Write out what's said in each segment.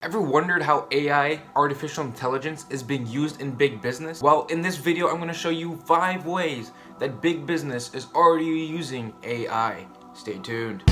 Ever wondered how AI, artificial intelligence, is being used in big business? Well, in this video, I'm going to show you 5 ways that big business is already using AI. Stay tuned.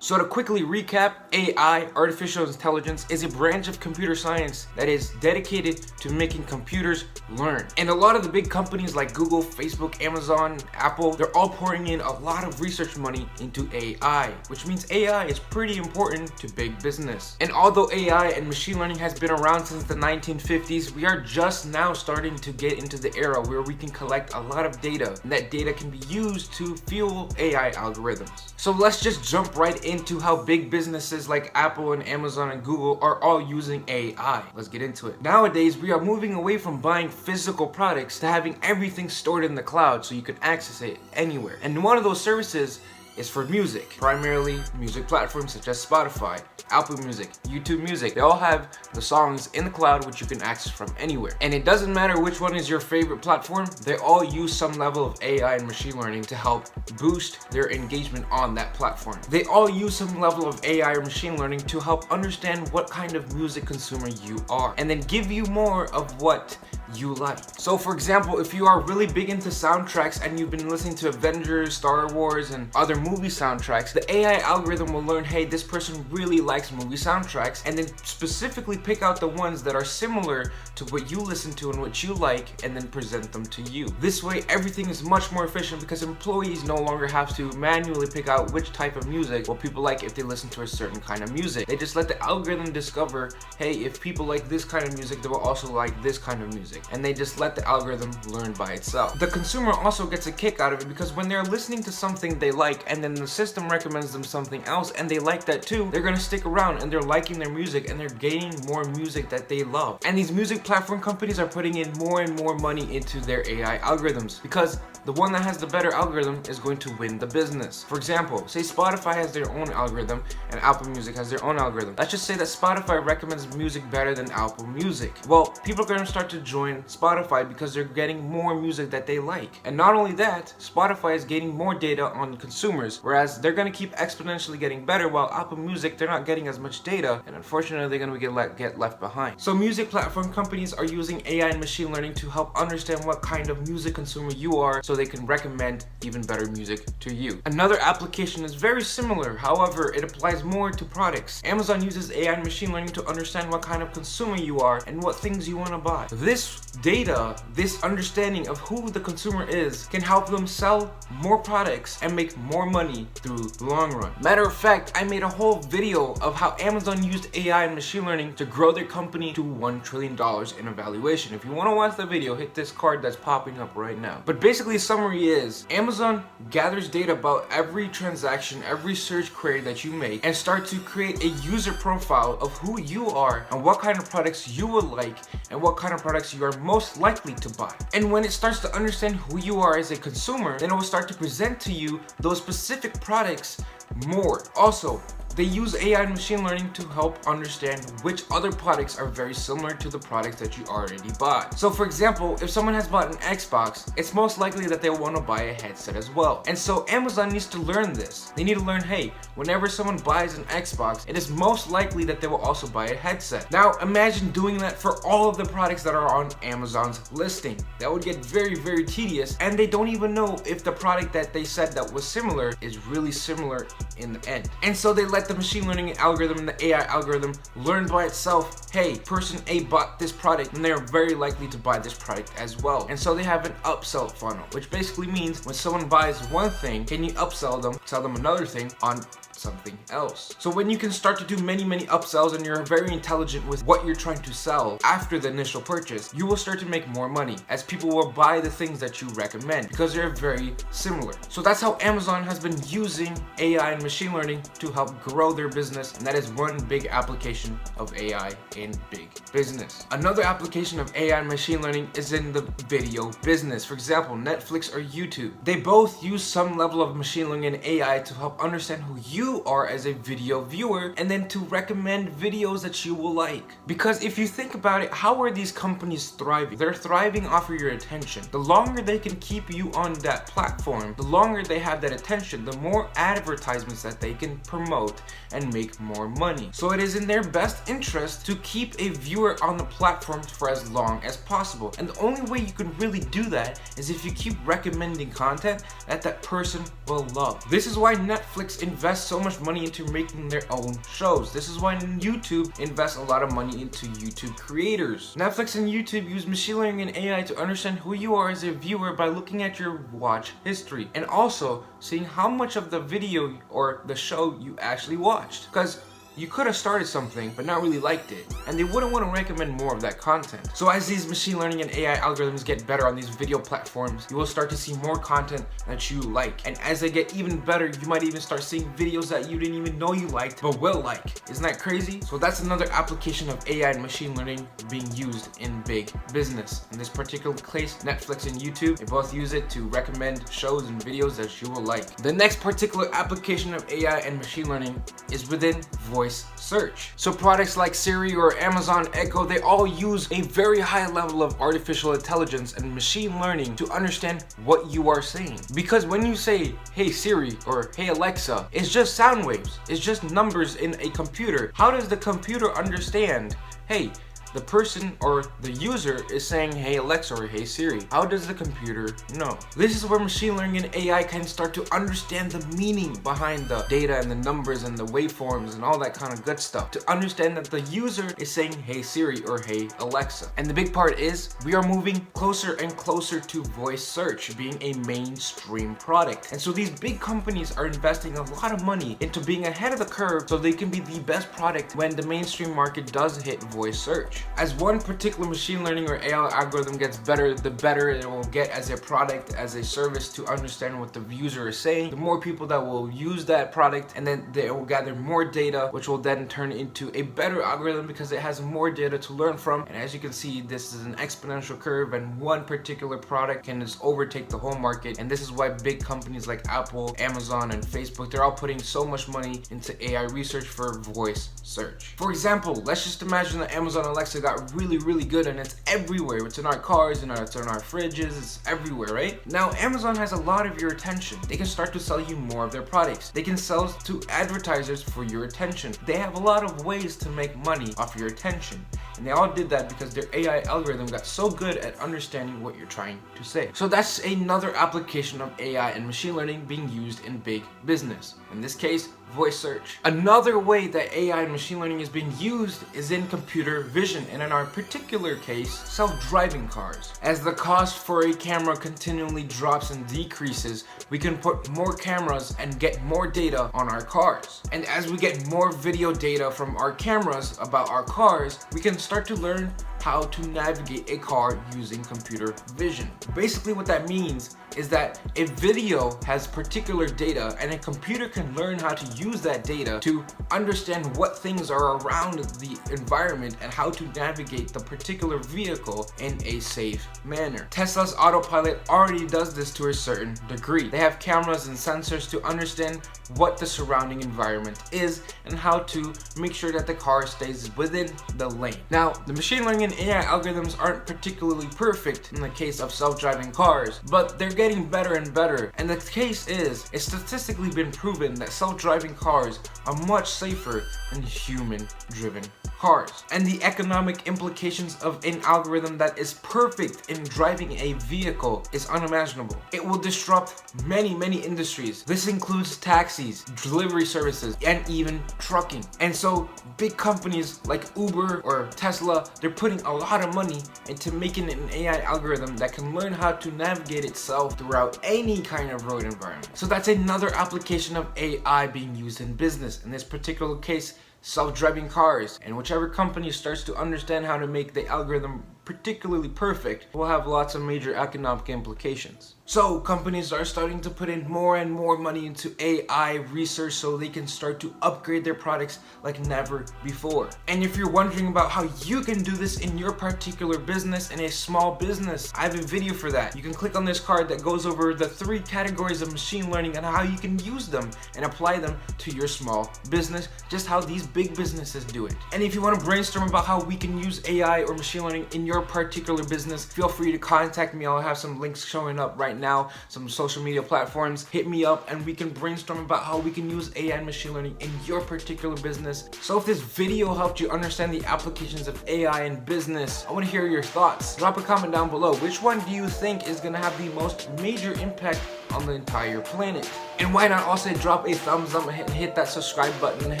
So to quickly recap, AI, artificial intelligence, is a branch of computer science that is dedicated to making computers learn. And a lot of the big companies like Google, Facebook, Amazon, Apple, they're all pouring in a lot of research money into AI, which means AI is pretty important to big business. And although AI and machine learning has been around since the 1950s, we are just now starting to get into the era where we can collect a lot of data, and that data can be used to fuel AI algorithms. So let's just jump right into how big businesses like Apple and Amazon and Google are all using AI. Let's get into it. Nowadays, we are moving away from buying physical products to having everything stored in the cloud so you can access it anywhere. And one of those services is for music, primarily music platforms such as Spotify, Apple Music, YouTube Music. They all have the songs in the cloud which you can access from anywhere. And it doesn't matter which one is your favorite platform, they all use some level of AI and machine learning to help boost their engagement on that platform. They all use some level of AI or machine learning to help understand what kind of music consumer you are, and then give you more of what you like. So for example, if you are really big into soundtracks and you've been listening to Avengers, Star Wars, and other movie soundtracks, the AI algorithm will learn, hey, this person really likes movie soundtracks, and then specifically pick out the ones that are similar to what you listen to and what you like, and then present them to you. This way, everything is much more efficient because employees no longer have to manually pick out which type of music what people like if they listen to a certain kind of music. They just let the algorithm discover, hey, if people like this kind of music, they will also like this kind of music. And they just let the algorithm learn by itself. The consumer also gets a kick out of it because when they're listening to something they like and then the system recommends them something else and they like that too, they're gonna stick around and they're liking their music and they're gaining more music that they love. And these music platform companies are putting in more and more money into their AI algorithms because the one that has the better algorithm is going to win the business. For example, say Spotify has their own algorithm and Apple Music has their own algorithm. Let's just say that Spotify recommends music better than Apple Music. Well, people are going to start to join Spotify because they're getting more music that they like. And not only that, Spotify is gaining more data on consumers, whereas they're going to keep exponentially getting better, while Apple Music, they're not getting as much data, and unfortunately they're going to get left behind. So music platform companies are using AI and machine learning to help understand what kind of music consumer you are so they can recommend even better music to you. Another application is very similar, however, it applies more to products. Amazon uses AI and machine learning to understand what kind of consumer you are and what things you want to buy. This data, this understanding of who the consumer is, can help them sell more products and make more money through the long run. Matter of fact, I made a whole video of how Amazon used AI and machine learning to grow their company to $1 trillion in a valuation. If you want to watch the video, hit this card that's popping up right now. But basically, summary is Amazon gathers data about every transaction, every search query that you make, and start to create a user profile of who you are and what kind of products you would like and what kind of products you are most likely to buy. And when it starts to understand who you are as a consumer, then it will start to present to you those specific products more. Also, they use AI and machine learning to help understand which other products are very similar to the products that you already bought. So for example, if someone has bought an Xbox, it's most likely that they want to buy a headset as well. And so Amazon needs to learn this. They need to learn, hey, whenever someone buys an Xbox, it is most likely that they will also buy a headset. Now imagine doing that for all of the products that are on Amazon's listing. That would get very, very tedious, and they don't even know if the product that they said that was similar is really similar in the end. And so they let the machine learning algorithm and the AI algorithm learn by itself, hey, person A bought this product and they're very likely to buy this product as well. And so they have an upsell funnel, which basically means when someone buys one thing, can you upsell them, sell them another thing on something else. So when you can start to do many upsells and you're very intelligent with what you're trying to sell after the initial purchase, you will start to make more money as people will buy the things that you recommend because they're very similar. So that's how Amazon has been using AI and machine learning to help grow their business, and that is one big application of AI in big business. Another application of AI and machine learning is in the video business. For example, Netflix or YouTube. They both use some level of machine learning and AI to help understand who you you are as a video viewer, and then to recommend videos that you will like. Because if you think about it, how are these companies thriving? They're thriving off of your attention. The longer they can keep you on that platform, the longer they have that attention, the more advertisements that they can promote and make more money. So it is in their best interest to keep a viewer on the platform for as long as possible. And the only way you can really do that is if you keep recommending content that person will love. This is why Netflix invests so much money into making their own shows. This is why YouTube invests a lot of money into YouTube creators. Netflix and YouTube use machine learning and AI to understand who you are as a viewer by looking at your watch history and also seeing how much of the video or the show you actually watched. Because you could have started something but not really liked it, and they wouldn't want to recommend more of that content. So as these machine learning and AI algorithms get better on these video platforms, you will start to see more content that you like. And as they get even better, you might even start seeing videos that you didn't even know you liked but will like. Isn't that crazy? So that's another application of AI and machine learning being used in big business. In this particular case, Netflix and YouTube, they both use it to recommend shows and videos that you will like. The next particular application of AI and machine learning is within voice search. So products like Siri or Amazon Echo, they all use a very high level of artificial intelligence and machine learning to understand what you are saying. Because when you say, "Hey Siri" or "Hey Alexa," it's just sound waves. It's just numbers in a computer. How does the computer understand, hey, the person or the user is saying, "Hey Alexa" or "Hey Siri"? How does the computer know? This is where machine learning and AI can start to understand the meaning behind the data and the numbers and the waveforms and all that kind of good stuff, to understand that the user is saying, "Hey Siri" or "Hey Alexa." And the big part is we are moving closer and closer to voice search being a mainstream product. And so these big companies are investing a lot of money into being ahead of the curve so they can be the best product when the mainstream market does hit voice search. As one particular machine learning or AI algorithm gets better, the better it will get as a product, as a service to understand what the user is saying. The more people that will use that product, and then they will gather more data, which will then turn into a better algorithm because it has more data to learn from. And as you can see, this is an exponential curve, and one particular product can just overtake the whole market. And this is why big companies like Apple, Amazon, and Facebook, they're all putting so much money into AI research for voice search. For example, let's just imagine that Amazon Alexa got really good and it's everywhere. It's in our cars, it's in our fridges, it's everywhere, right? Now Amazon has a lot of your attention. They can start to sell you more of their products. They can sell to advertisers for your attention. They have a lot of ways to make money off your attention. And they all did that because their AI algorithm got so good at understanding what you're trying to say. So that's another application of AI and machine learning being used in big business. In this case, voice search. Another way that AI and machine learning is being used is in computer vision, and in our particular case, self-driving cars. As the cost for a camera continually drops and decreases, we can put more cameras and get more data on our cars. And as we get more video data from our cameras about our cars, we can start to learn how to navigate a car using computer vision. Basically what that means is that a video has particular data, and a computer can learn how to use that data to understand what things are around the environment and how to navigate the particular vehicle in a safe manner. Tesla's autopilot already does this to a certain degree. They have cameras and sensors to understand what the surrounding environment is and how to make sure that the car stays within the lane. Now, the machine learning and AI algorithms aren't particularly perfect in the case of self-driving cars, but they're getting better and better. And the case is, it's statistically been proven that self-driving cars are much safer than human-driven cars. And the economic implications of an algorithm that is perfect in driving a vehicle is unimaginable. It will disrupt many industries. This includes taxis, delivery services, and even trucking. And so big companies like Uber or Tesla, they're putting a lot of money into making an AI algorithm that can learn how to navigate itself throughout any kind of road environment. So that's another application of AI being used in business. In this particular case, self-driving cars. And whichever company starts to understand how to make the algorithm particularly perfect, will have lots of major economic implications. So companies are starting to put in more and more money into AI research so they can start to upgrade their products like never before. And if you're wondering about how you can do this in your particular business, in a small business, I have a video for that. You can click on this card that goes over the 3 categories of machine learning and how you can use them and apply them to your small business, just how these big businesses do it. And if you want to brainstorm about how we can use AI or machine learning in your particular business, feel free to contact me. I'll have some links showing up right now, some social media platforms. Hit me up and we can brainstorm about how we can use AI and machine learning in your particular business. So if this video helped you understand the applications of AI in business, I want to hear your thoughts. Drop a comment down below. Which one do you think is going to have the most major impact on the entire planet? And why not also drop a thumbs up and hit that subscribe button and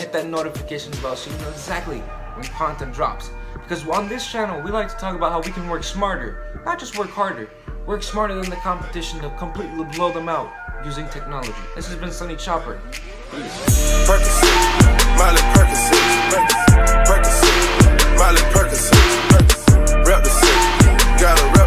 hit that notification bell so you know exactly when content drops. Because on this channel, we like to talk about how we can work smarter, not just work harder. Work smarter than the competition to completely blow them out using technology. This has been Sunny Chopper. Peace. Percocet, Miley Percocet, Miley Percocet, rep the city, gotta rep.